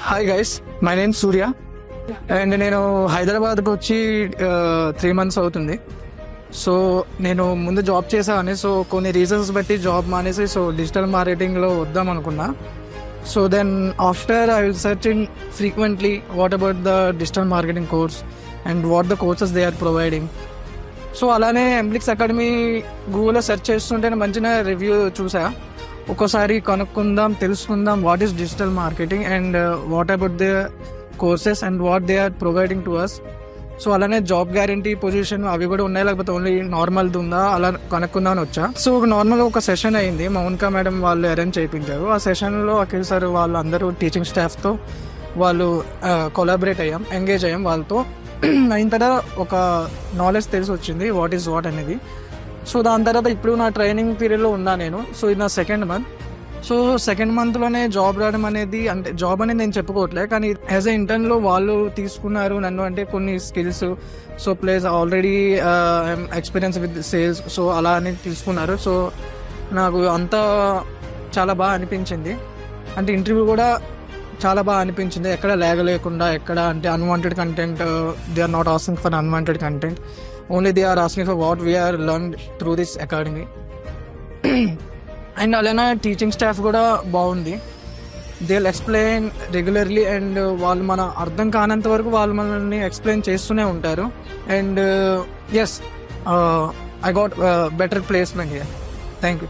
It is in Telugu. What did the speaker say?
Hi guys, my name Surya and నేను హైదరాబాద్కి వచ్చి 3 months అవుతుంది. సో నేను ముందు జాబ్ చేసామని, సో కొన్ని రీజన్స్ బట్టి జాబ్ మానేసి సో డిజిటల్ మార్కెటింగ్లో వద్దాం అనుకున్నా. So then after I will searching frequently what about the digital marketing course and what the courses they are providing. So అలానే ఎంబ్లిక్స్ అకాడమీ గూగుల్లో సెర్చ్ చేస్తుంటే మంచిగా రివ్యూ చూసా. ఒక్కోసారి కనుక్కుందాం, తెలుసుకుందాం what is digital marketing and what about the courses and what they are providing to us. So అలానే జాబ్ గ్యారంటీ పొజిషన్ అవి కూడా ఉన్నాయి, లేకపోతే ఓన్లీ నార్మల్ది ఉందా అలా కనుక్కుందామని వచ్చా. సో నార్మల్గా ఒక సెషన్ అయింది, మౌనికా మేడం వాళ్ళు అరేంజ్ చేయించారు. ఆ సెషన్లో అఖిల్ సార్ వాళ్ళు అందరూ టీచింగ్ స్టాఫ్తో వాళ్ళు కొలాబరేట్ అయ్యాం, ఎంగేజ్ అయ్యాం వాళ్ళతో. అయిన తర్వాత ఒక నాలెడ్జ్ తెలిసి వచ్చింది వాట్ ఈస్ వాట్ అనేది. సో దాని తర్వాత ఇప్పుడు నా ట్రైనింగ్ పీరియడ్లో ఉన్నా నేను. సో ఇది నా 2nd month. So 2nd monthలోనే job రావడం అనేది, అంటే జాబ్ అనేది నేను చెప్పుకోవట్లేదు, కానీ యాజ్ ఎ ఇంటర్న్లో వాళ్ళు తీసుకున్నారు నన్ను, అంటే కొన్ని skills, so plus already experience with sales, so అలా అని తీసుకున్నారు. సో నాకు అంతా చాలా బాగా అనిపించింది. అంటే ఇంటర్వ్యూ కూడా చాలా బాగా అనిపించింది, ఎక్కడ లేగ లేకుండా, ఎక్కడ అంటే unwanted content, they are not asking for unwanted content, only they are asking for what we are learn through this academy. And అలానే టీచింగ్ స్టాఫ్ కూడా బాగుంది, they will explain regularly and వాళ్ళు మన అర్థం కానంత వరకు వాళ్ళు మనల్ని ఎక్స్ప్లెయిన్ చేస్తూనే ఉంటారు. And yes, I got better placement here. Thank you.